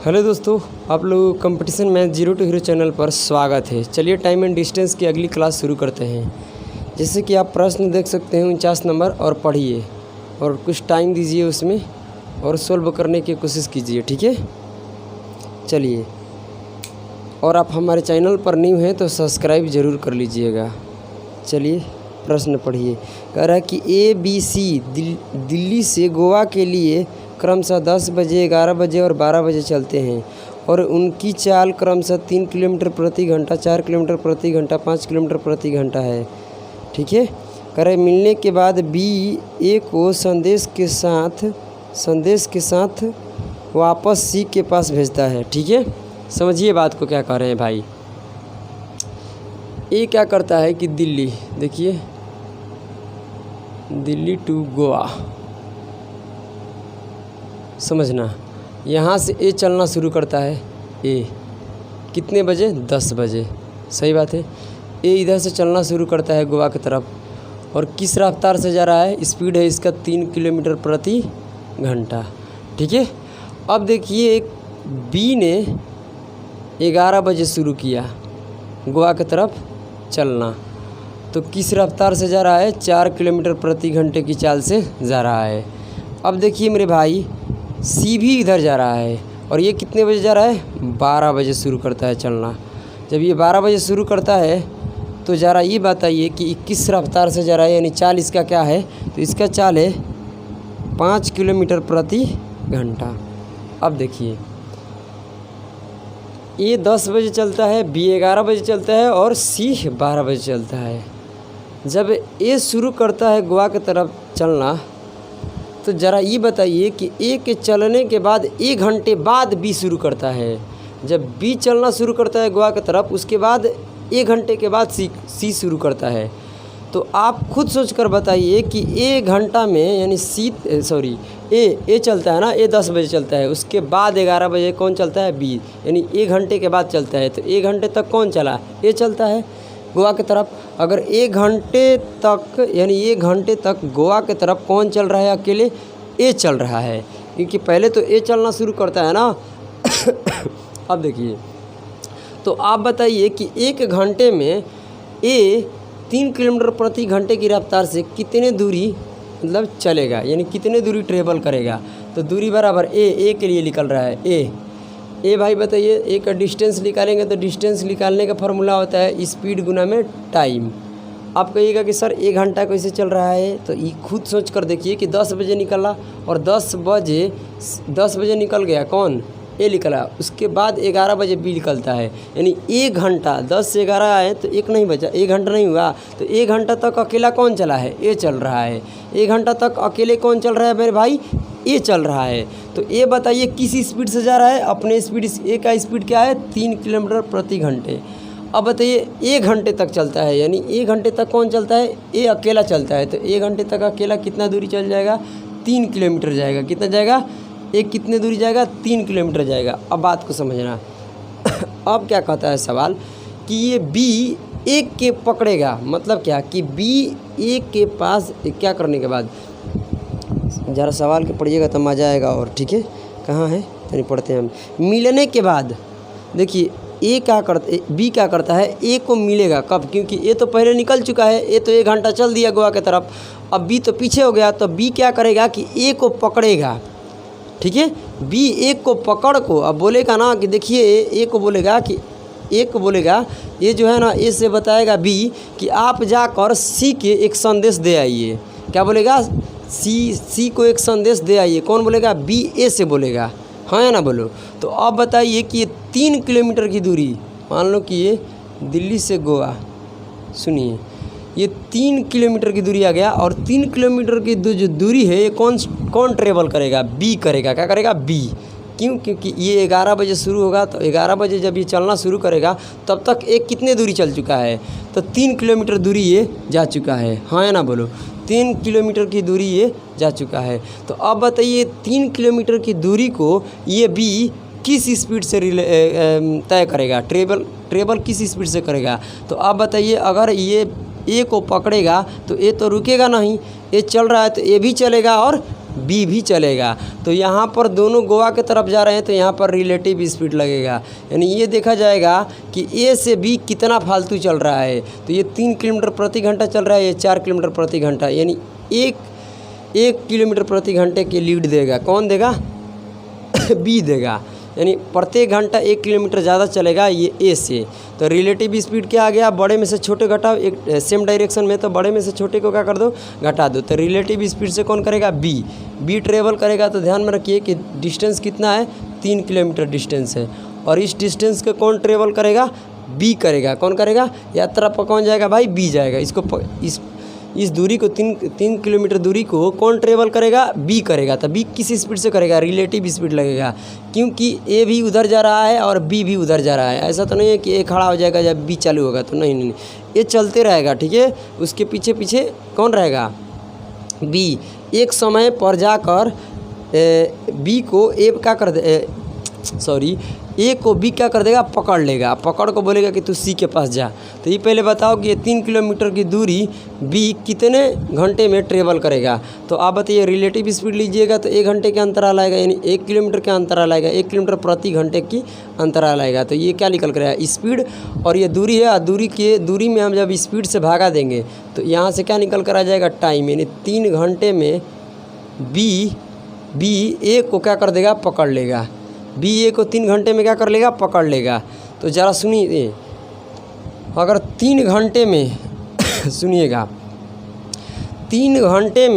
Hello दोस्तों, आप लोग competition math zero to hero channel पर स्वागत है। चलिए टाइम एंड डिस्टेंस की अगली क्लास शुरू करते हैं। जैसे कि आप प्रश्न देख सकते हैं 49 नंबर, और पढ़िए और कुछ टाइम दीजिए उसमें और सोल्व करने की कोशिश कीजिए, ठीक है। चलिए, और आप हमारे चैनल पर न्यू हैं तो सब्सक्राइब ज़रूर कर लीजिएगा। चलिए प्रश्न पढ़िए। कह रहा है कि ABC दिल्ली से गोवा के लिए क्रमशः 10 बजे, 11 बजे और 12 बजे चलते हैं और उनकी चाल क्रमशः 3 किलोमीटर प्रति घंटा, 4 किलोमीटर प्रति घंटा, 5 किलोमीटर प्रति घंटा है, ठीक है। कह रहे मिलने के बाद BA को संदेश के साथ वापस C के पास भेजता है, ठीक है। समझिए बात को क्या कह रहे हैं भाई। ए क्या करता है कि दिल्ली, देखिए दिल्ली टू गोवा, समझना, यहाँ से ए चलना शुरू करता है। ए कितने बजे? 10 बजे, सही बात है। ए इधर से चलना शुरू करता है गोवा की तरफ, और किस रफ्तार से जा रहा है? स्पीड है इसका 3 किलोमीटर प्रति घंटा, ठीक है। अब देखिए बी ने 11 बजे शुरू किया गोवा की तरफ चलना, तो किस रफ्तार से जा रहा है? 4 किलोमीटर प्रति घंटे की चाल से जा रहा है। अब देखिए मेरे भाई, सी भी इधर जा रहा है, और ये कितने बजे जा रहा है? 12 बजे शुरू करता है चलना। जब ये 12 बजे शुरू करता है तो ज़रा ये बताइए कि किस रफ्तार से जा रहा है, यानी चाल इसका क्या है? तो इसका चाल है 5 किलोमीटर प्रति घंटा। अब देखिए ये 10 बजे चलता है, बी 11 बजे चलता है और सी 12 बजे चलता है। जब ए शुरू करता है गोवा की तरफ चलना, तो ज़रा ये बताइए कि ए के चलने के बाद 1 घंटे बाद बी शुरू करता है। जब बी चलना शुरू करता है गोवा की तरफ, उसके बाद 1 घंटे के बाद सी शुरू करता है। तो आप खुद सोचकर बताइए कि 1 घंटा में, यानी ए चलता है ना, ए 10 बजे चलता है, उसके बाद 11 बजे कौन चलता है? बी, यानी 1 घंटे के बाद चलता है। तो 1 घंटे तक कौन चला? ए चलता है गोवा की तरफ। अगर 1 घंटे तक, यानी 1 घंटे तक गोवा की तरफ कौन चल रहा है? अकेले ए चल रहा है, क्योंकि पहले तो ए चलना शुरू करता है ना। अब देखिए, तो आप बताइए कि 1 घंटे में ए 3 किलोमीटर प्रति घंटे की रफ्तार से कितने दूरी मतलब चलेगा, यानी कितने दूरी ट्रेवल करेगा? तो दूरी बराबर ए के लिए निकल रहा है। ए भाई बताइए, ए का डिस्टेंस निकालेंगे तो डिस्टेंस निकालने का फार्मूला होता है स्पीड गुना में टाइम। आप कहिएगा कि सर 1 घंटा कैसे चल रहा है? तो ये खुद सोच कर देखिए कि 10 बजे निकला, और 10 बजे निकल गया कौन? ए निकला। उसके बाद 11 बजे बी निकलता है, यानी 1 घंटा, 10 से 11 आए तो 1 नहीं बचा, 1 घंटा नहीं हुआ। तो 1 घंटा तक अकेला कौन चला है? ए चल रहा है। 1 घंटा तक अकेले कौन चल रहा है मेरे भाई? ए चल रहा है। तो ए बताइए किस स्पीड से जा रहा है? अपने स्पीड। ए का स्पीड क्या है? 3 किलोमीटर प्रति घंटे। अब बताइए 1 घंटे तक चलता है, यानी 1 घंटे तक कौन चलता है? ए अकेला चलता है। तो 1 घंटे तक अकेला कितना दूरी चल जाएगा? 3 किलोमीटर जाएगा। कितना जाएगा? एक कितने दूरी जाएगा? 3 किलोमीटर जाएगा। अब बात को समझना। अब क्या कहता है सवाल कि ये बी एक के पकड़ेगा, मतलब क्या कि बी एक के पास क्या करने के बाद, ज़रा सवाल के पढ़िएगा तो मज़ा आएगा। और ठीक है, कहाँ है तो नहीं पढ़ते हैं हम। मिलने के बाद देखिए बी क्या करता है? ए को मिलेगा कब? क्योंकि ए तो पहले निकल चुका है, ए तो 1 घंटा चल दिया गोवा की तरफ। अब बी तो पीछे हो गया, तो बी क्या करेगा कि ए को पकड़ेगा, ठीक है। बी एक को पकड़ को अब बोलेगा ना कि देखिए ए को बोलेगा कि ये जो है ना, ए से बताएगा बी कि आप जाकर सी के एक संदेश दे आइए। क्या बोलेगा? सी को एक संदेश दे आइए। कौन बोलेगा? बी ए से बोलेगा, हाँ या ना बोलो। तो अब बताइए कि ये 3 किलोमीटर की दूरी, मान लो कि ये दिल्ली से गोवा, सुनिए ये 3 किलोमीटर की दूरी आ गया, और 3 किलोमीटर की जो दूरी है ये कौन ट्रेवल करेगा? बी करेगा। क्या करेगा? बी। क्यों? क्योंकि ये 11 बजे शुरू होगा, तो 11 बजे जब ये चलना शुरू करेगा तब तक एक कितने दूरी चल चुका है? तो 3 किलोमीटर दूरी ये जा चुका है, हाँ या ना बोलो। 3 किलोमीटर की दूरी ये जा चुका है। तो अब बताइए 3 किलोमीटर की दूरी को ये बी किस स्पीड से तय करेगा? ट्रेवल किस स्पीड से करेगा? तो अब बताइए, अगर ये ए को पकड़ेगा तो ए तो रुकेगा नहीं, ए चल रहा है तो ए भी चलेगा और बी भी चलेगा। तो यहाँ पर दोनों गोवा के तरफ जा रहे हैं तो यहाँ पर रिलेटिव स्पीड लगेगा। यानी ये देखा जाएगा कि ए से बी कितना फालतू चल रहा है। तो ये 3 किलोमीटर प्रति घंटा चल रहा है, ये 4 किलोमीटर प्रति घंटा, यानी 1 किलोमीटर प्रति घंटे की लीड देगा। कौन देगा? बी देगा। यानी प्रत्येक घंटा 1 किलोमीटर ज़्यादा चलेगा ये ए से। तो रिलेटिव स्पीड क्या आ गया? बड़े में से छोटे घटाओ, एक सेम डायरेक्शन में, तो बड़े में से छोटे को क्या कर दो? घटा दो। तो रिलेटिव स्पीड से कौन करेगा? बी ट्रेवल करेगा। तो ध्यान में रखिए कि डिस्टेंस कितना है? 3 किलोमीटर डिस्टेंस है, और इस डिस्टेंस को कौन ट्रेवल करेगा? बी करेगा। कौन करेगा? यात्रा पर कौन जाएगा भाई? बी जाएगा। इस दूरी को 3 किलोमीटर दूरी को कौन ट्रेवल करेगा? बी करेगा। तो बी किस स्पीड से करेगा? रिलेटिव स्पीड लगेगा, क्योंकि ए भी उधर जा रहा है और बी भी उधर जा रहा है। ऐसा तो नहीं है कि ए खड़ा हो जाएगा जब बी चालू होगा, तो नहीं, ये चलते रहेगा। ठीक है, उसके पीछे पीछे कौन रहेगा? बी। एक समय पर जाकर बी को ए क्या कर दे, ए को बी क्या कर देगा? पकड़ लेगा। पकड़ को बोलेगा कि तू सी के पास जा। तो ये पहले बताओ कि ये 3 किलोमीटर की दूरी बी कितने घंटे में ट्रेवल करेगा। तो आप बताइए, रिलेटिव स्पीड लीजिएगा तो 1 घंटे के अंतराल आएगा, यानी 1 किलोमीटर के अंतराल आएगा, 1 किलोमीटर प्रति घंटे की अंतराल आएगा। तो ये क्या निकल कर आया? स्पीड, और ये दूरी है, दूरी में हम जब स्पीड से भागा देंगे तो यहाँ से क्या निकल कर आ जाएगा? टाइम। यानी 3 घंटे में बी ए को क्या कर देगा? पकड़ लेगा। बी ए को 3 घंटे में क्या कर लेगा? पकड़ लेगा। तो ज़रा सुनिए, अगर 3 घंटे में सुनिएगा, 3 घंटे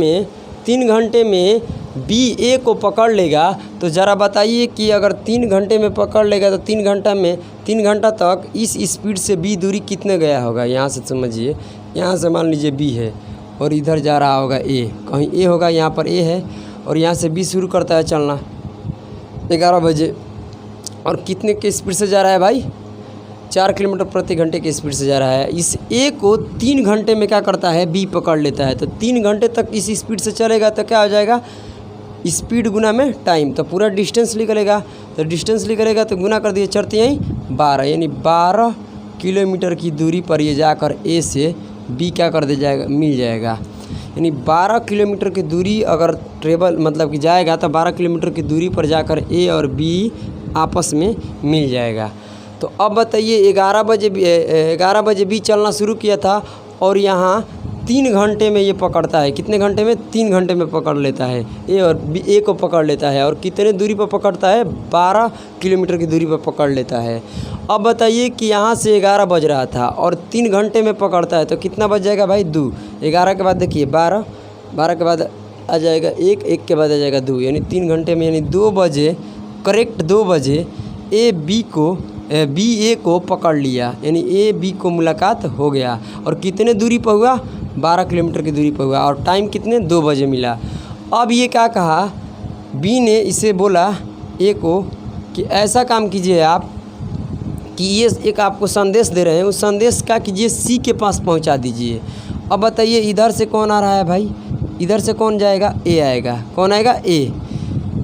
में बी ए को पकड़ लेगा, तो ज़रा बताइए कि अगर 3 घंटे में पकड़ लेगा तो 3 घंटा तक इस स्पीड से बी दूरी कितने गया होगा? यहाँ से समझिए, यहाँ से मान लीजिए बी है और इधर जा रहा होगा ए, कहीं ए होगा, यहाँ पर ए है, और यहाँ से बी शुरू करता है चलना 11 बजे, और कितने के स्पीड से जा रहा है भाई? 4 किलोमीटर प्रति घंटे की स्पीड से जा रहा है। इस ए को 3 घंटे में क्या करता है? बी पकड़ लेता है। तो 3 घंटे तक इस स्पीड से चलेगा तो क्या हो जाएगा? स्पीड गुना में टाइम, तो पूरा डिस्टेंस निकलेगा। तो डिस्टेंस निकलेगा तो गुना कर दिए, चढ़ते यहीं 12, यानी 12 किलोमीटर की दूरी पर ये जाकर ए से बी क्या कर दे जाएगा? मिल जाएगा। यानी 12 किलोमीटर की दूरी अगर ट्रेवल मतलब कि जाएगा तो 12 किलोमीटर की दूरी पर जाकर ए और बी आपस में मिल जाएगा। तो अब बताइए, 11 बजे बी चलना शुरू किया था, और यहाँ 3 घंटे में ये पकड़ता है। कितने घंटे में? 3 घंटे में पकड़ लेता है ए, और बी ए को पकड़ लेता है, और कितने दूरी पर पकड़ता है? 12 किलोमीटर की दूरी पर पकड़ लेता है। अब बताइए कि यहाँ से 11 बज रहा था और 3 घंटे में पकड़ता है, तो कितना बज जाएगा भाई? 2। 11 के बाद देखिए 12 के बाद आ जाएगा 1 के बाद आ जाएगा 2, यानी 3 घंटे में, यानी 2 बजे, करेक्ट 2 बजे बी ए को पकड़ लिया, यानी ए बी को मुलाकात हो गया। और कितने दूरी पर हुआ? 12 किलोमीटर की दूरी पर हुआ, और टाइम कितने? 2 बजे मिला। अब ये क्या कहा? बी ने इसे बोला ए को कि ऐसा काम कीजिए आप कि ये एक आपको संदेश दे रहे हैं, उस संदेश का कीजिए सी के पास पहुंचा दीजिए। अब बताइए, इधर से कौन आ रहा है भाई? इधर से कौन जाएगा? ए आएगा। कौन आएगा? ए।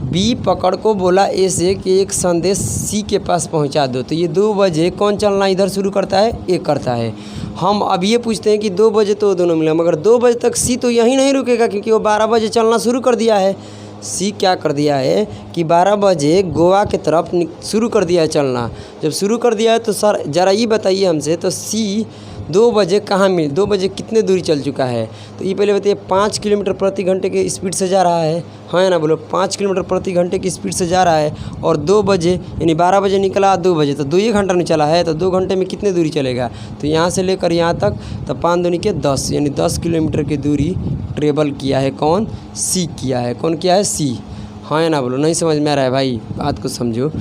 बी पकड़ को बोला ए से कि एक संदेश सी के पास पहुंचा दो। तो ये 2 बजे कौन चलना इधर शुरू करता है? ए करता है। हम अब ये पूछते हैं कि 2 बजे तो दोनों मिला, मगर 2 बजे तक सी तो यहीं नहीं रुकेगा, क्योंकि वो 12 बजे चलना शुरू कर दिया है। सी क्या कर दिया है कि 12 बजे गोवा के तरफ शुरू कर दिया है चलना। जब शुरू कर दिया है तो सर ज़रा ये बताइए हमसे, तो सी 2 बजे कहाँ मिल 2 बजे कितने दूरी चल चुका है? तो ये पहले बताइए, 5 किलोमीटर प्रति घंटे के स्पीड से जा रहा है, हाँ या ना बोलो? 5 किलोमीटर प्रति घंटे की स्पीड से जा रहा है, और 2 बजे यानी 12 बजे निकला, 2 बजे तो 2 घंटा नहीं चला है, तो 2 घंटे में कितने दूरी चलेगा? तो यहाँ से लेकर यहाँ तक तो 5 दूनी के 10, यानी 10 किलोमीटर की दूरी ट्रेवल किया है। कौन? सी किया है। कौन किया है? सी। हाँ या ना बोलो? नहीं समझ में आ रहा है भाई? बात को समझो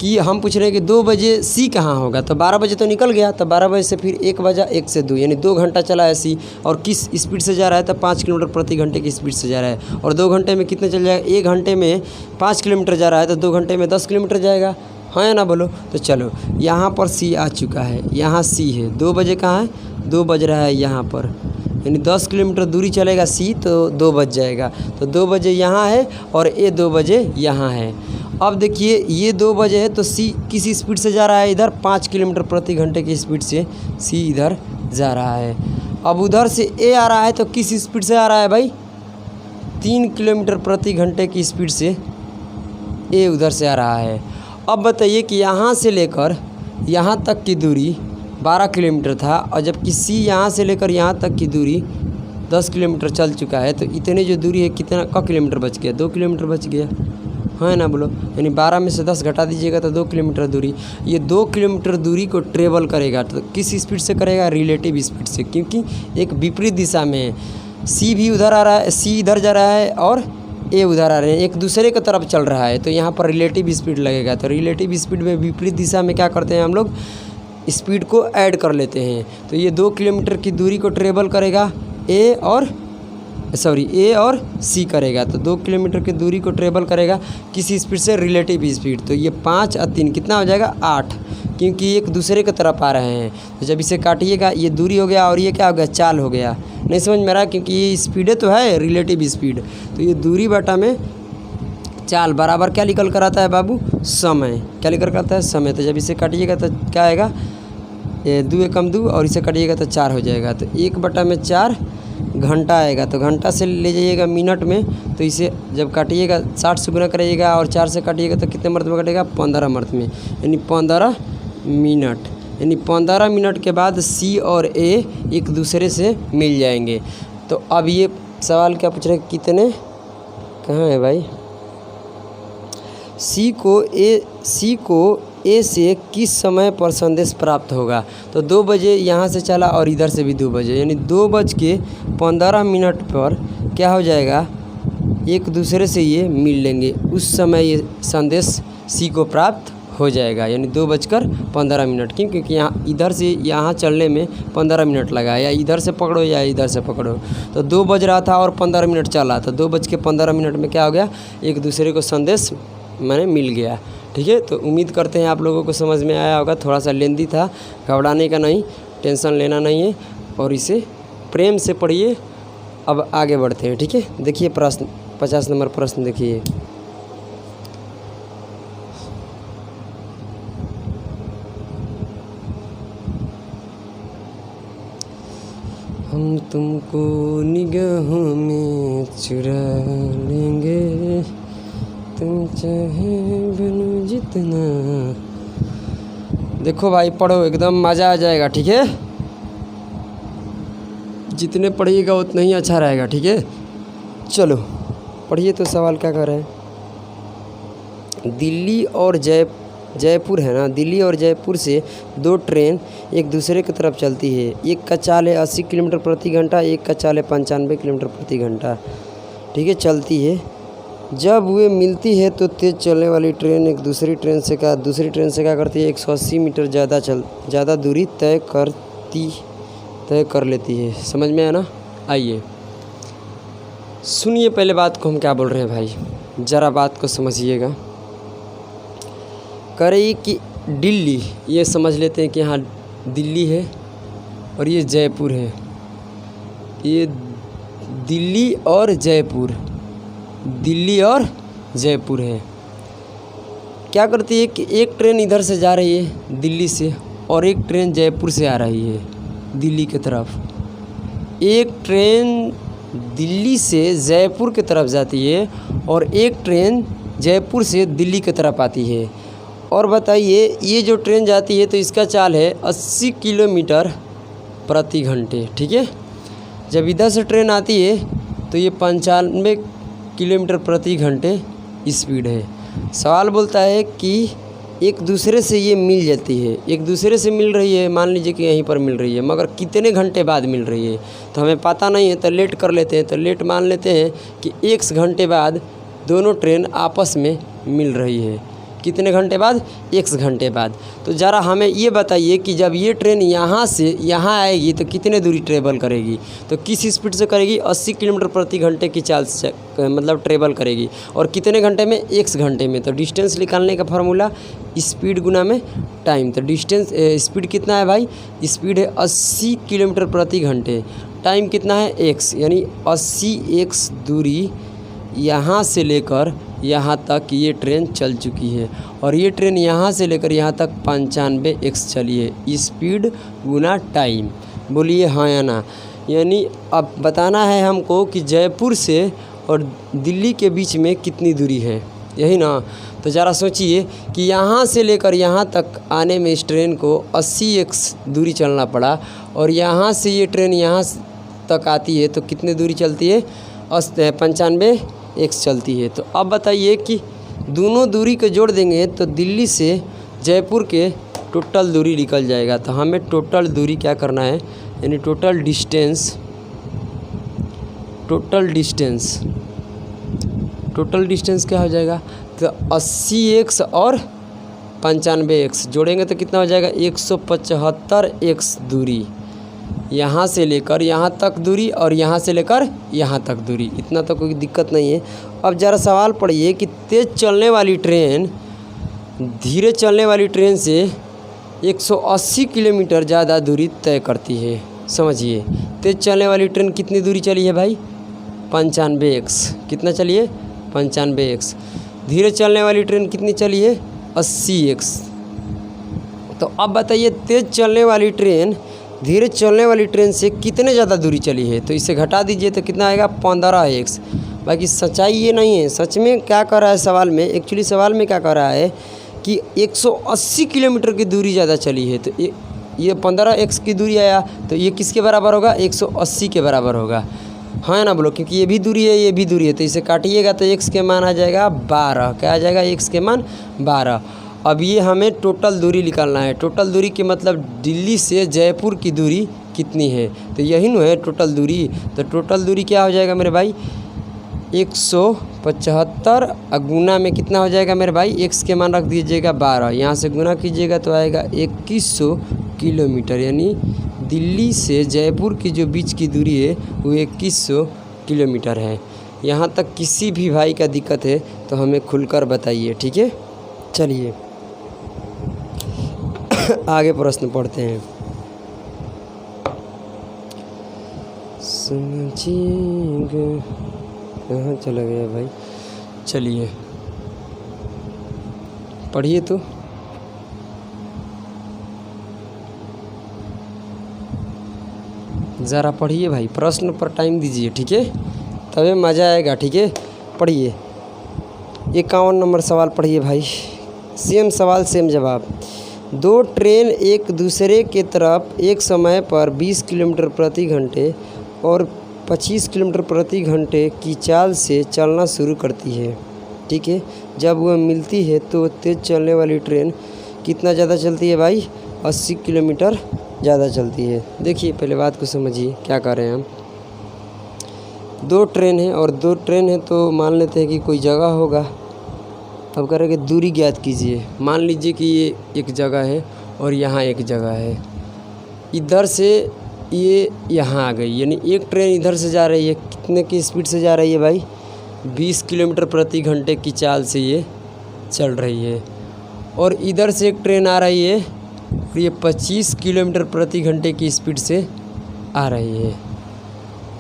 कि हम पूछ रहे हैं कि 2 बजे सी कहाँ होगा? तो 12 बजे तो निकल गया, तो 12 बजे से फिर 1 बजा, 1 से 2, यानी 2 घंटा चला है सी। और किस स्पीड से जा रहा है? तो 5 किलोमीटर प्रति घंटे की स्पीड से जा रहा है, और 2 घंटे में कितने चल जाएगा? 1 घंटे में 5 किलोमीटर जा रहा है, तो 2 घंटे में 10 किलोमीटर जाएगा। हाँ या ना बोलो? तो चलो, यहाँ पर सी आ चुका है, यहाँ सी है। 2 बजे कहाँ है? 2 बज रहा है यहाँ पर, यानी 10 किलोमीटर दूरी चलेगा सी, तो 2 बज जाएगा। तो 2 बजे यहाँ है और ए 2 बजे यहाँ है। अब देखिए, ये 2 बजे है तो सी किस स्पीड से जा रहा है? इधर 5 किलोमीटर प्रति घंटे की स्पीड से सी इधर जा रहा है। अब उधर से ए आ रहा है तो किस स्पीड से आ रहा है भाई? 3 किलोमीटर प्रति घंटे की स्पीड से ए उधर से आ रहा है। अब बताइए कि यहाँ से लेकर यहाँ तक की दूरी 12 किलोमीटर था और जबकि सी यहाँ से लेकर यहाँ तक की दूरी 10 किलोमीटर चल चुका है, तो इतने जो दूरी है कितना किलोमीटर बच गया? 2 किलोमीटर बच गया, है ना बोलो। यानी 12 में से 10 घटा दीजिएगा तो 2 किलोमीटर दूरी, ये 2 किलोमीटर दूरी को ट्रेवल करेगा। तो किस स्पीड से करेगा? रिलेटिव स्पीड से, क्योंकि एक विपरीत दिशा में है। सी भी उधर आ रहा है, सी इधर जा रहा है और ए उधर आ रहे हैं, एक दूसरे की तरफ चल रहा है, तो यहाँ पर रिलेटिव स्पीड लगेगा। तो रिलेटिव स्पीड में विपरीत दिशा में क्या करते हैं हम लोग? स्पीड को ऐड कर लेते हैं। तो ये 2 किलोमीटर की दूरी को ट्रेवल करेगा ए और सी करेगा। तो 2 किलोमीटर की दूरी को ट्रेवल करेगा किस स्पीड से? Relative speed. तो ये 5 और 3 कितना हो जाएगा? 8, क्योंकि एक दूसरे की तरफ आ रहे हैं। तो जब इसे काटिएगा ये दूरी हो गया और ये क्या हो गया? चाल हो गया। नहीं समझ में आ रहा? क्योंकि ये स्पीडे तो है रिलेटिव स्पीड, तो ये दूरी बटा में चाल बराबर क्या निकल कर आता है बाबू? समय। क्या निकल कर आता है? समय। तो जब इसे काटिएगा तो क्या आएगा? 2 एकम 2 और इसे काटिएगा तो 4 हो जाएगा। तो 1/4 घंटा आएगा। तो घंटा से ले जाइएगा मिनट में, तो इसे जब काटिएगा 60 से गुना करिएगा और 4 से काटिएगा तो कितने मर्त में कटेगा? 15 मर्त में, यानी 15 मिनट। यानी 15 मिनट के बाद सी और ए एक दूसरे से मिल जाएंगे। तो अब ये सवाल क्या पूछ रहे हैं? कितने, कहाँ है भाई? सी को ए से किस समय पर संदेश प्राप्त होगा? तो 2 बजे यहाँ से चला और इधर से भी 2 बजे, यानी 2:15 पर क्या हो जाएगा? एक दूसरे से ये मिल लेंगे, उस समय ये संदेश सी को प्राप्त हो जाएगा। यानी 2:15 क्योंकि यहाँ इधर से यहाँ चलने में 15 मिनट लगा, या इधर से पकड़ो या इधर से पकड़ो। तो 2 बज रहा था और 15 मिनट चला, तो 2:15 में क्या हो गया? एक दूसरे को संदेश मैंने मिल गया। ठीक है, तो उम्मीद करते हैं आप लोगों को समझ में आया होगा। थोड़ा सा लेंदी था, घबराने का नहीं, टेंशन लेना नहीं है और इसे प्रेम से पढ़िए। अब आगे बढ़ते हैं। ठीक है, देखिए प्रश्न 50 नंबर प्रश्न देखिए। हम तुमको निगाहों में चुरा लेंगे, तुम चाहे बनो जितना। देखो भाई पढ़ो, एकदम मज़ा आ जाएगा। ठीक है, जितने पढ़िएगा उतना ही अच्छा रहेगा। ठीक है, चलो पढ़िए। तो सवाल क्या कर रहे हैं? दिल्ली और जयपुर है ना, दिल्ली और जयपुर से 2 ट्रेन एक दूसरे की तरफ चलती है। एक का चाल है 80 किलोमीटर प्रति घंटा, एक का चाल है 95 किलोमीटर प्रति घंटा। ठीक है, चलती है। जब वे मिलती है तो तेज़ चलने वाली ट्रेन एक दूसरी ट्रेन से क्या करती है? 180 मीटर ज़्यादा दूरी तय कर लेती है। समझ में आया ना? आइए सुनिए पहले बात को, हम क्या बोल रहे हैं भाई, ज़रा बात को समझिएगा। कह रही कि दिल्ली, ये समझ लेते हैं कि हाँ दिल्ली है और ये जयपुर है। ये दिल्ली और जयपुर है। क्या करती है कि एक ट्रेन इधर से जा रही है दिल्ली से और एक ट्रेन जयपुर से आ रही है दिल्ली की तरफ। एक ट्रेन दिल्ली से जयपुर की तरफ जाती है और एक ट्रेन जयपुर से दिल्ली की तरफ आती है। और बताइए ये जो ट्रेन जाती है तो इसका चाल है 80 किलोमीटर प्रति घंटे। ठीक है, जब इधर से ट्रेन आती है तो ये 95 किलोमीटर प्रति घंटे स्पीड है। सवाल बोलता है कि एक दूसरे से ये मिल जाती है, एक दूसरे से मिल रही है, मान लीजिए कि यहीं पर मिल रही है, मगर कितने घंटे बाद मिल रही है तो हमें पता नहीं है। तो लेट कर लेते हैं, तो लेट मान लेते हैं कि 1 घंटे बाद दोनों ट्रेन आपस में मिल रही है। कितने घंटे बाद? 1 घंटे बाद। तो ज़रा हमें ये बताइए कि जब ये ट्रेन यहाँ से यहाँ आएगी तो कितने दूरी ट्रेवल करेगी? तो किस स्पीड से करेगी? 80 किलोमीटर प्रति घंटे की चाल से मतलब ट्रेवल करेगी। और कितने घंटे में? 1 घंटे में। तो डिस्टेंस निकालने का फार्मूला स्पीड गुना में टाइम। तो डिस्टेंस स्पीड कितना है भाई? स्पीड है 80 किलोमीटर प्रति घंटे, टाइम कितना है? x, यानी 80x दूरी यहाँ से लेकर यहाँ तक ये ट्रेन चल चुकी है। और ये ट्रेन यहाँ से लेकर यहाँ तक 95x चली है। स्पीड गुना टाइम। बोलिए हाँ या ना? यानी अब बताना है हमको कि जयपुर से और दिल्ली के बीच में कितनी दूरी है, यही ना। तो ज़रा सोचिए कि यहाँ से लेकर यहाँ तक आने में इस ट्रेन को 80x दूरी चलना पड़ा, और यहाँ से ये ट्रेन यहाँ तक आती है तो कितनी दूरी चलती है, 95x चलती है। तो अब बताइए कि दोनों दूरी को जोड़ देंगे तो दिल्ली से जयपुर के टोटल दूरी निकल जाएगा। तो हमें टोटल दूरी क्या करना है, यानी टोटल डिस्टेंस क्या हो जाएगा, तो 80x और 95x जोड़ेंगे तो कितना हो जाएगा, 175x दूरी, यहाँ से लेकर यहाँ तक दूरी और यहाँ से लेकर यहाँ तक दूरी। इतना तो कोई दिक्कत नहीं है। अब ज़रा सवाल पढ़िए कि तेज़ चलने वाली ट्रेन धीरे चलने वाली ट्रेन से 180 किलोमीटर ज़्यादा दूरी तय करती है। समझिए, तेज़ चलने वाली ट्रेन कितनी दूरी चली है भाई, 95x। कितना चली है, 95x। धीरे चलने वाली ट्रेन कितनी चली है, 80x। तो अब बताइए तेज़ चलने वाली ट्रेन धीरे चलने वाली ट्रेन से कितने ज़्यादा दूरी चली है, तो इसे घटा दीजिए तो कितना आएगा, 15x। बाकी सच्चाई ये नहीं है, सच में क्या कर रहा है सवाल में, एक्चुअली सवाल में क्या कर रहा है कि 180 किलोमीटर की दूरी ज़्यादा चली है, तो ये 15x की दूरी आया, तो ये किसके बराबर होगा, 180 के बराबर होगा, हाँ ना बोलो, क्योंकि ये भी दूरी है ये भी दूरी है। तो इसे काटिएगा तो x के मान आ जाएगा 12। क्या आ जाएगा, x के मान 12। अब ये हमें टोटल दूरी निकालना है। टोटल दूरी के मतलब दिल्ली से जयपुर की दूरी कितनी है, तो यही न है टोटल दूरी। तो टोटल दूरी क्या हो जाएगा मेरे भाई, 175 गुना में कितना हो जाएगा मेरे भाई, x के मान रख दीजिएगा 12, यहाँ से गुना कीजिएगा तो आएगा 2100 किलोमीटर। यानी दिल्ली से जयपुर की जो बीच की दूरी है वो 2100 किलोमीटर है। यहाँ तक किसी भी भाई का दिक्कत है तो हमें खुलकर बताइए, ठीक है। चलिए आगे प्रश्न पढ़ते हैं। समझिएगा, कहाँ चला गया भाई, चलिए पढ़िए तो। ज़रा पढ़िए भाई, प्रश्न पर टाइम दीजिए, ठीक है, तभी मज़ा आएगा, ठीक है। पढ़िए 51 नंबर सवाल पढ़िए भाई, सेम सवाल सेम जवाब। दो ट्रेन एक दूसरे के तरफ एक समय पर 20 किलोमीटर प्रति घंटे और 25 किलोमीटर प्रति घंटे की चाल से चलना शुरू करती है, ठीक है। जब वह मिलती है तो तेज़ चलने वाली ट्रेन कितना ज़्यादा चलती है भाई, 80 किलोमीटर ज़्यादा चलती है। देखिए पहले बात को समझिए क्या कर रहे हैं हम। दो ट्रेन है और दो ट्रेन है तो मान लेते हैं कि कोई जगह होगा। अब कह रहे हैं कि दूरी ज्ञात कीजिए। मान लीजिए कि ये एक जगह है और यहाँ एक जगह है, इधर से ये यहाँ आ गई, यानी एक ट्रेन इधर से जा रही है, कितने की स्पीड से जा रही है भाई, 20 किलोमीटर प्रति घंटे की चाल से ये चल रही है। और इधर से एक ट्रेन आ रही है और ये 25 किलोमीटर प्रति घंटे की स्पीड से आ रही है।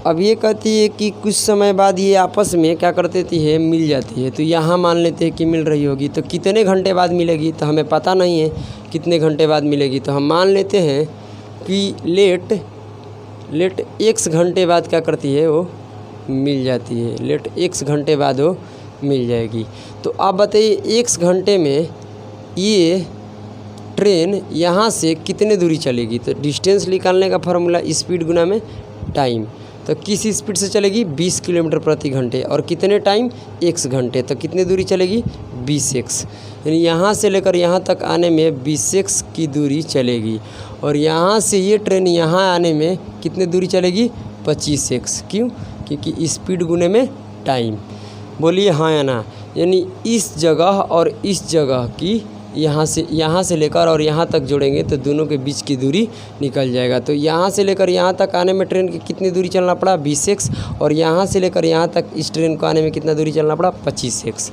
अब ये कहती है कि कुछ समय बाद ये आपस में क्या कर देती है, मिल जाती है। तो यहाँ मान लेते हैं कि मिल रही होगी, तो कितने घंटे बाद मिलेगी तो हमें पता नहीं है कितने घंटे बाद मिलेगी। तो हम मान लेते हैं कि लेट x घंटे बाद क्या करती है, वो मिल जाती है। लेट x घंटे बाद वो मिल जाएगी। तो आप बताइए x घंटे में ये ट्रेन यहाँ से कितने दूरी चलेगी। तो डिस्टेंस निकालने का फार्मूला स्पीड गुना में टाइम। तो किस स्पीड से चलेगी, 20 किलोमीटर प्रति घंटे, और कितने टाइम, x घंटे। तो कितनी दूरी चलेगी, 20x। यानी यहाँ से लेकर यहाँ तक आने में 20x की दूरी चलेगी। और यहाँ से ये ट्रेन यहाँ आने में कितनी दूरी चलेगी, 25x। क्यों, क्योंकि स्पीड गुने में टाइम। बोलिए हाँ या ना। यानी इस जगह और इस जगह की यहाँ से लेकर और यहाँ तक जोड़ेंगे तो दोनों के बीच की दूरी निकल जाएगा। तो यहाँ से लेकर यहाँ तक आने में ट्रेन की कितनी दूरी चलना पड़ा, 20x। और यहाँ से लेकर यहाँ तक इस ट्रेन को आने में कितना दूरी चलना पड़ा, 25x।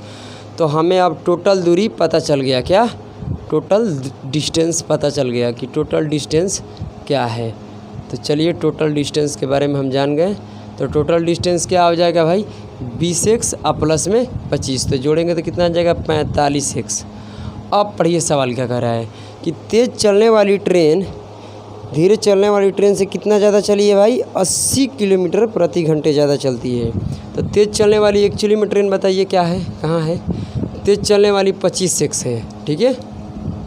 तो हमें अब टोटल दूरी पता चल गया, क्या, टोटल डिस्टेंस पता चल गया कि टोटल डिस्टेंस क्या है। तो चलिए टोटल डिस्टेंस के बारे में हम जान गए। तो टोटल डिस्टेंस क्या हो जाएगा भाई, 20x और प्लस में 25, तो जोड़ेंगे तो कितना आ जाएगा, 45x। अब पढ़िए सवाल क्या कह रहा है कि तेज़ चलने वाली ट्रेन धीरे चलने वाली ट्रेन से कितना ज़्यादा चली है भाई, 80 किलोमीटर प्रति घंटे ज़्यादा चलती है। तो तेज़ चलने वाली एक्चुअली में ट्रेन बताइए क्या है, कहाँ है? तेज़ चलने वाली 25 है, ठीक है,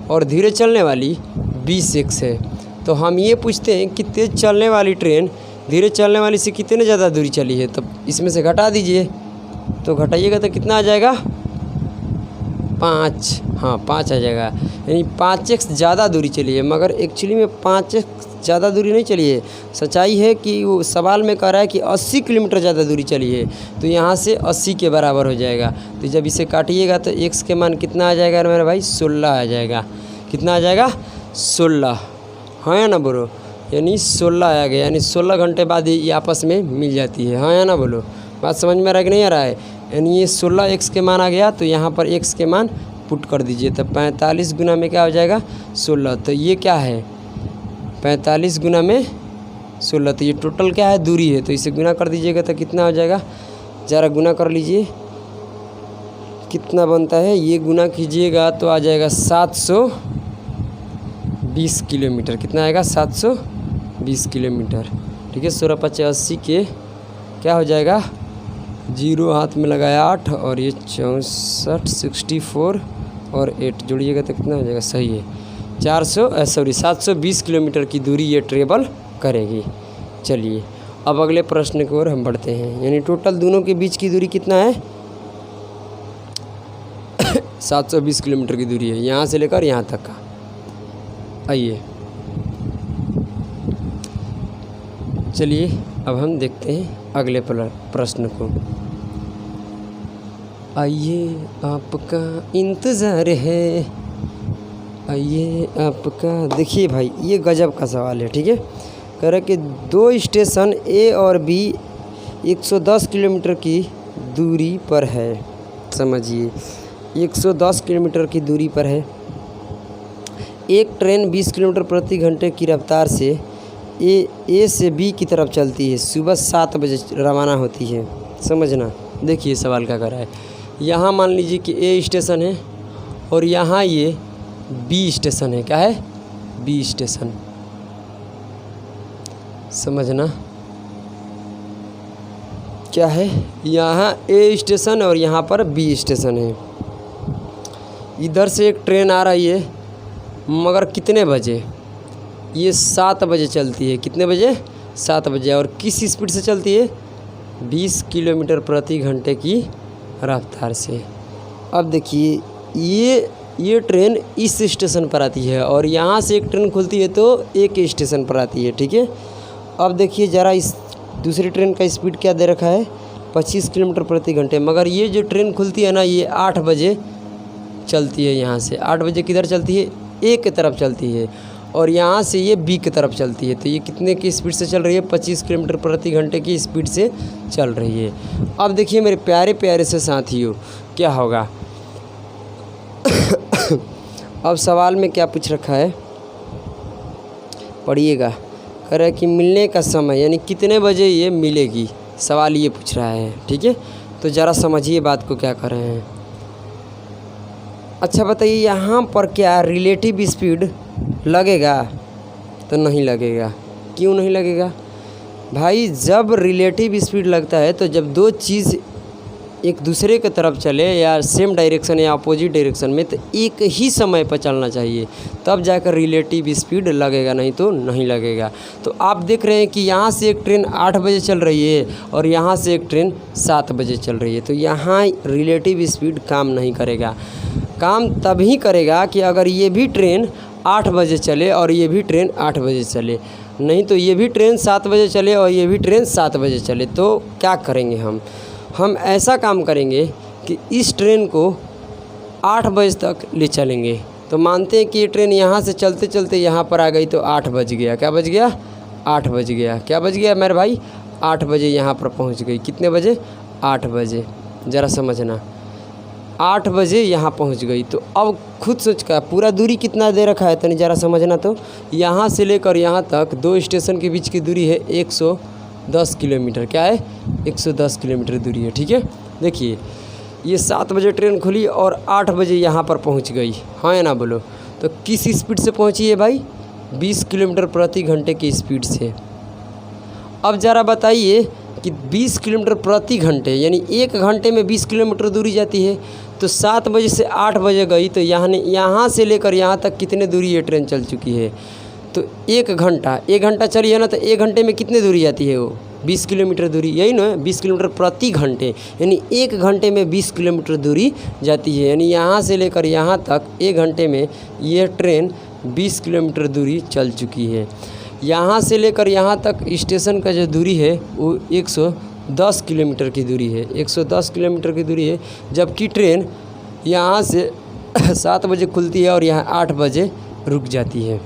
और धीरे चलने वाली 20 है। तो हम ये पूछते हैं कि तेज़ चलने वाली ट्रेन धीरे चलने वाली से कितने ज़्यादा दूरी चली है, तब इसमें से घटा दीजिए। तो घटाइएगा तो कितना आ जाएगा, 5, हाँ 5 आ जाएगा, यानी 5x ज़्यादा दूरी चली है। मगर एक्चुअली में 5x ज़्यादा दूरी नहीं चली है। सच्चाई है कि वो सवाल में कह रहा है कि 80 किलोमीटर ज़्यादा दूरी चली है, तो यहाँ से 80 के बराबर हो जाएगा। तो जब इसे काटिएगा तो x के मान कितना आ जाएगा मेरा भाई, 16 आ जाएगा। कितना आ जाएगा, 16, हाँ या ना बोलो, यानी 16 आ गया, यानी 16 घंटे बाद ये आपस में मिल जाती है, हाँ या ना बोलो। बात समझ में आ रहा है कि नहीं आ रहा है? यानी ये 16x के मान आ गया, तो यहाँ पर x के मान पुट कर दीजिए। तो 45 गुना में क्या हो जाएगा, 16। तो ये क्या है, 45 गुना में 16, तो ये टोटल क्या है, दूरी है। तो इसे गुना कर दीजिएगा तो कितना हो जाएगा, ज़रा गुना कर लीजिए कितना बनता है। ये गुना कीजिएगा तो आ जाएगा 720 किलोमीटर। कितना आएगा, 720 किलोमीटर, ठीक है। 16 × 80 के क्या हो जाएगा, 0 हाथ में लगाया 8, और ये 64, 64 और 8 जोड़िएगा तो कितना हो जाएगा, सही है, 720 किलोमीटर की दूरी ये ट्रेवल करेगी। चलिए अब अगले प्रश्न की ओर हम बढ़ते हैं। यानी टोटल दोनों के बीच की दूरी कितना है, 720 किलोमीटर की दूरी है, यहाँ से लेकर यहाँ तक का। आइए चलिए अब हम देखते हैं अगले प्रश्न को। आइए आपका इंतज़ार है, आइए आपका। देखिए भाई ये गजब का सवाल है, ठीक है। कह रहा है कि 2 स्टेशन ए और बी 110 किलोमीटर की दूरी पर है। समझिए 110 किलोमीटर की दूरी पर है। एक ट्रेन 20 किलोमीटर प्रति घंटे की रफ्तार से ए से बी की तरफ चलती है, सुबह 7 बजे रवाना होती है। समझना, देखिए सवाल क्या कर रहा है। यहाँ मान लीजिए कि ए स्टेशन है और यहाँ ये बी स्टेशन है। क्या है, बी स्टेशन। समझना क्या है, यहाँ ए स्टेशन और यहाँ पर बी स्टेशन है। इधर से एक ट्रेन आ रही है, मगर कितने बजे, ये 7 बजे चलती है। कितने बजे, 7 बजे। और किस स्पीड से चलती है, 20 किलोमीटर प्रति घंटे की रफ्तार से। अब देखिए ये ट्रेन इस स्टेशन पर आती है और यहाँ से एक ट्रेन खुलती है तो एक स्टेशन पर आती है, ठीक है। अब देखिए ज़रा इस दूसरी ट्रेन का स्पीड क्या दे रखा है, 25 किलोमीटर प्रति घंटे। मगर ये जो ट्रेन खुलती है ना, ये 8 बजे चलती है। यहाँ से 8 बजे किधर चलती है, ए की तरफ चलती है, और यहाँ से ये बी की तरफ चलती है। तो ये कितने की स्पीड से चल रही है, 25 किलोमीटर प्रति घंटे की स्पीड से चल रही है। अब देखिए मेरे प्यारे प्यारे से साथियों, क्या होगा। अब सवाल में क्या पूछ रखा है, पढ़िएगा। कह रहा है कि मिलने का समय, यानी कितने बजे ये मिलेगी, सवाल ये पूछ रहा है, ठीक है। तो ज़रा समझिए बात को, क्या कर रहे हैं। अच्छा बताइए, यहाँ पर क्या रिलेटिव स्पीड लगेगा, तो नहीं लगेगा। क्यों नहीं लगेगा भाई, जब रिलेटिव स्पीड लगता है तो जब दो चीज़ एक दूसरे की तरफ चले या सेम डायरेक्शन या अपोजिट डायरेक्शन में, तो एक ही समय पर चलना चाहिए, तब जाकर रिलेटिव स्पीड लगेगा, नहीं तो नहीं लगेगा। तो आप देख रहे हैं कि यहाँ से एक ट्रेन 8 बजे चल रही है और यहाँ से एक ट्रेन 7 बजे चल रही है। तो यहाँ रिलेटिव स्पीड काम नहीं करेगा। काम तभी करेगा कि अगर ये भी ट्रेन 8 बजे चले और ये भी ट्रेन 8 बजे चले, नहीं तो ये भी ट्रेन 7 बजे चले और ये भी ट्रेन 7 बजे चले। तो क्या करेंगे हम ऐसा काम करेंगे कि इस ट्रेन को 8 बजे तक ले चलेंगे। तो मानते हैं कि ये ट्रेन यहाँ से चलते चलते यहाँ पर आ गई, तो 8 बज गया। क्या बज गया, 8 बज गया। क्या बज गया मेरे भाई, 8 बजे यहाँ पर पहुँच गई। कितने बजे, 8 बजे। ज़रा समझना, 8 बजे यहाँ पहुँच गई। तो अब खुद सोच का पूरा दूरी कितना दे रखा है, तनी ज़रा समझना। तो यहाँ से लेकर यहाँ तक 2 स्टेशन के बीच की दूरी है 110 किलोमीटर। क्या है, 110 किलोमीटर दूरी है, ठीक है। देखिए ये 7 बजे ट्रेन खुली और 8 बजे यहाँ पर पहुँच गई, हाँ या ना बोलो। तो किस स्पीड से पहुँची है भाई, 20 किलोमीटर प्रति घंटे की स्पीड से। अब ज़रा बताइए कि 20 किलोमीटर प्रति घंटे यानी 1 घंटे में 20 किलोमीटर दूरी जाती है, तो 7 बजे से 8 बजे गई तो यहाँ से लेकर यहाँ तक कितने दूरी ये ट्रेन चल चुकी है। तो 1 घंटा चली है ना, तो 1 घंटे में कितने दूरी जाती है वो 20 किलोमीटर दूरी, यही ना 20 किलोमीटर प्रति घंटे, यानी 1 घंटे में 20 किलोमीटर दूरी जाती है। यानी यहाँ से लेकर यहाँ तक 1 घंटे में यह ट्रेन 20 किलोमीटर दूरी चल चुकी है। यहाँ से लेकर यहाँ तक स्टेशन का जो दूरी है वो 110 किलोमीटर की दूरी है, 110 किलोमीटर की दूरी है। जबकि ट्रेन यहाँ से 7 बजे खुलती है और यहाँ 8 बजे रुक जाती है,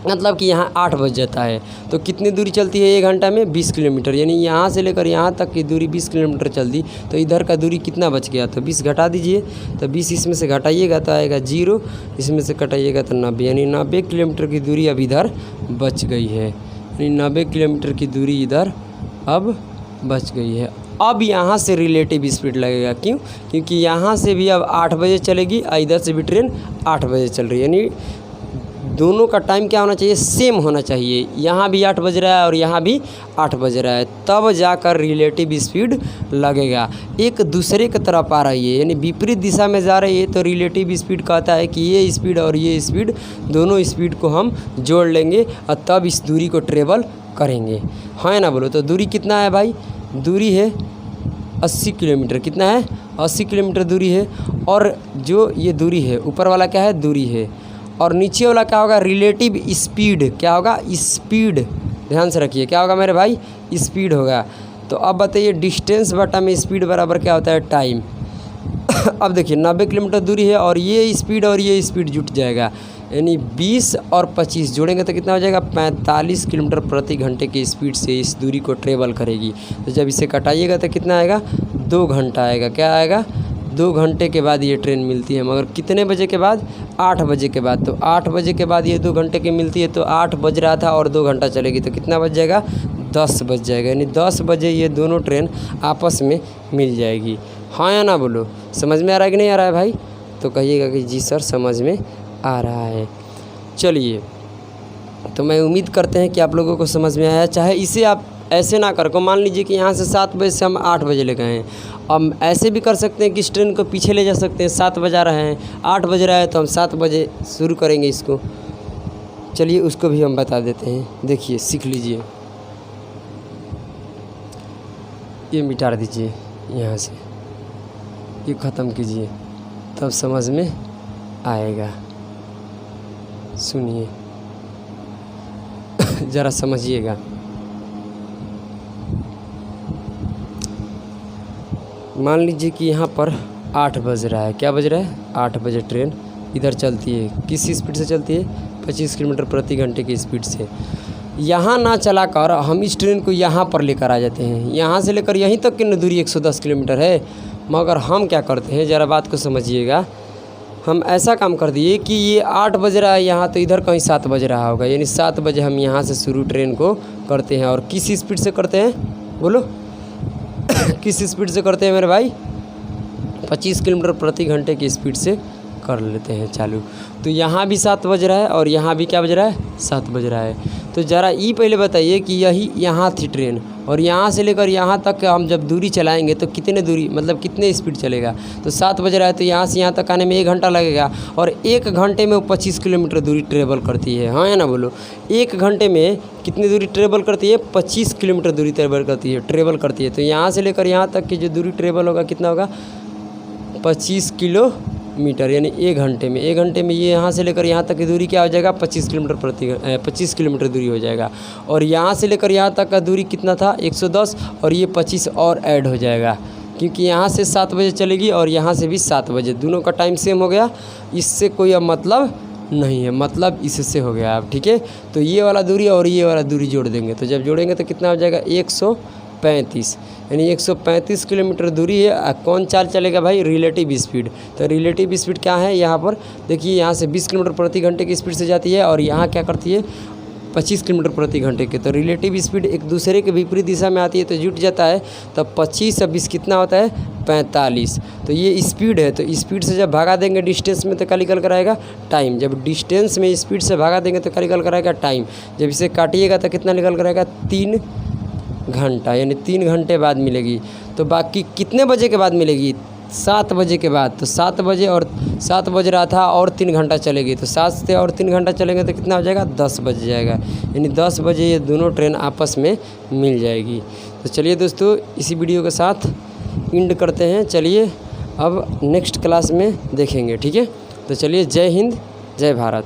मतलब कि यहाँ 8 बज जाता है। तो कितनी दूरी चलती है 1 घंटा में 20 किलोमीटर, यानी यहाँ से लेकर यहाँ तक की दूरी 20 किलोमीटर चल दी। तो इधर का दूरी कितना बच गया, तो 20 घटा दीजिए, तो 20 इसमें से घटाइएगा तो आएगा 0, इसमें से कटाइएगा तो 90, यानी 90 किलोमीटर की दूरी अब इधर बच गई है, यानी 90 किलोमीटर की दूरी इधर अब बच गई है। अब यहाँ से रिलेटिव स्पीड लगेगा, क्यों? क्योंकि यहाँ से भी अब 8 बजे चलेगी और इधर से भी ट्रेन 8 बजे चल रही है, यानी दोनों का टाइम क्या होना चाहिए, सेम होना चाहिए। यहाँ भी 8 बज रहा है और यहाँ भी 8 बज रहा है, तब जाकर रिलेटिव स्पीड लगेगा। एक दूसरे की तरफ आ रही है यानी विपरीत दिशा में जा रही है, तो रिलेटिव स्पीड कहता है कि ये स्पीड और ये स्पीड दोनों स्पीड को हम जोड़ लेंगे और तब इस दूरी को ट्रेवल करेंगे, हाँ ना बोलो। तो दूरी कितना है भाई, दूरी है 80 किलोमीटर, कितना है 80 किलोमीटर दूरी है। और जो ये दूरी है ऊपर वाला क्या है, दूरी है, और नीचे वाला क्या होगा, रिलेटिव स्पीड। क्या होगा, स्पीड, ध्यान से रखिए क्या होगा मेरे भाई, स्पीड होगा। तो अब बताइए डिस्टेंस बटा में स्पीड बराबर क्या होता है, टाइम। अब देखिए 90 किलोमीटर दूरी है और ये स्पीड जुट जाएगा, यानी 20 और 25 जोड़ेंगे तो कितना हो जाएगा, 45 किलोमीटर प्रति घंटे की स्पीड से इस दूरी को ट्रेवल करेगी। तो जब इसे कटाइएगा तो कितना आएगा, 2 घंटा आएगा। क्या आएगा, 2 घंटे के बाद ये ट्रेन मिलती है, मगर कितने बजे के बाद, 8 बजे के बाद। तो 8 बजे के बाद ये 2 घंटे की मिलती है, तो 8 बज रहा था और 2 घंटा चलेगी तो कितना बज जाएगा, 10 बज जाएगा, यानी 10 बजे ये दोनों ट्रेन आपस में मिल जाएगी, हाँ या ना बोलो। समझ में आ रहा है कि नहीं आ रहा है भाई, तो कहिएगा कि जी सर समझ में आ रहा है। चलिए, तो मैं उम्मीद करते हैं कि आप लोगों को समझ में आया। चाहे इसे आप ऐसे ना कर को, मान लीजिए कि यहाँ से 7 बजे से हम 8 बजे ले गए हैं, हम ऐसे भी कर सकते हैं कि इस ट्रेन को पीछे ले जा सकते हैं। 7 बजा रहे हैं, 8 बज रहा है, तो हम 7 बजे शुरू करेंगे इसको। चलिए उसको भी हम बता देते हैं, देखिए सीख लीजिए। ये मिटा दीजिए यहाँ से, ये ख़त्म कीजिए, तब समझ में आएगा। सुनिए ज़रा समझिएगा। मान लीजिए कि यहाँ पर 8 बज रहा है, क्या बज रहा है, 8 बजे ट्रेन इधर चलती है, किस स्पीड से चलती है, 25 किलोमीटर प्रति घंटे की स्पीड से। यहाँ ना चलाकर हम इस ट्रेन को यहाँ पर लेकर आ जाते हैं, यहाँ से लेकर यहीं तक की दूरी 110 किलोमीटर है। मगर हम क्या करते हैं, ज़रा बात को समझिएगा। हम ऐसा काम कर दिए कि ये 8 बज रहा है यहाँ, तो इधर कहीं 7 बज रहा होगा, यानी 7 बजे हम यहाँ से शुरू ट्रेन को करते हैं। और किस स्पीड से करते हैं, बोलो किस स्पीड से करते हैं मेरे भाई, 25 किलोमीटर प्रति घंटे की स्पीड से कर लेते हैं चालू। तो यहाँ भी 7 बज रहा है और यहाँ भी क्या बज रहा है, 7 बज रहा है। तो ज़रा ये पहले बताइए कि यही यहाँ थी ट्रेन, और यहाँ से लेकर यहाँ तक हम जब दूरी चलाएंगे तो कितने दूरी, मतलब कितने स्पीड चलेगा। तो 7 बज रहा है, तो यहाँ से यहाँ तक आने में 1 घंटा लगेगा, और 1 घंटे में वो 25 किलोमीटर दूरी ट्रेवल करती है, हाँ या ना बोलो। 1 घंटे में कितनी दूरी ट्रेवल करती है, 25 किलोमीटर दूरी ट्रेवल करती है। तो यहाँ से लेकर यहाँ तक की जो दूरी ट्रेवल होगा कितना होगा, 25 किलोमीटर, यानी 1 घंटे में। 1 घंटे में ये यहाँ से लेकर यहाँ तक की दूरी क्या हो जाएगा, 25 किलोमीटर दूरी हो जाएगा। और यहाँ से लेकर यहाँ तक का दूरी कितना था, 110, और ये 25 और ऐड हो जाएगा, क्योंकि यहाँ से 7 बजे चलेगी और यहाँ से भी 7 बजे, दोनों का टाइम सेम हो गया। इससे कोई अब मतलब नहीं है, मतलब इससे हो गया अब, ठीक है। तो ये वाला दूरी और ये वाला दूरी जोड़ देंगे, तो जब जोड़ेंगे तो कितना हो जाएगा, 135, यानी 135 किलोमीटर दूरी है। कौन चाल चलेगा भाई, रिलेटिव स्पीड। तो रिलेटिव स्पीड क्या है, यहाँ पर देखिए, यहाँ से 20 किलोमीटर प्रति घंटे की स्पीड से जाती है, और यहाँ क्या करती है, 25 किलोमीटर प्रति घंटे के। तो रिलेटिव स्पीड एक दूसरे के विपरीत दिशा में आती है तो जुट जाता है, तब 25 और 20 कितना होता है 45। तो ये स्पीड है, तो स्पीड से जब भागा देंगे डिस्टेंस में तो क्या निकल कर आएगा टाइम। जब डिस्टेंस में स्पीड से भागा देंगे तो क्या निकल कर आएगा टाइम। जब इसे काटिएगा तो कितना निकल कर आएगा 3 घंटा, यानी 3 घंटे बाद मिलेगी। तो बाकी कितने बजे के बाद मिलेगी 7 बजे के बाद। तो 7 बजे और 7 बज रहा था और 3 घंटा चलेगी, तो 7 से और 3 घंटा चलेंगे तो कितना हो जाएगा 10 बज जाएगा, यानी 10 बजे ये दोनों ट्रेन आपस में मिल जाएगी। तो चलिए दोस्तों इसी वीडियो के साथ एंड करते हैं। चलिए अब नेक्स्ट क्लास में देखेंगे, ठीक है। तो चलिए जय हिंद जय भारत।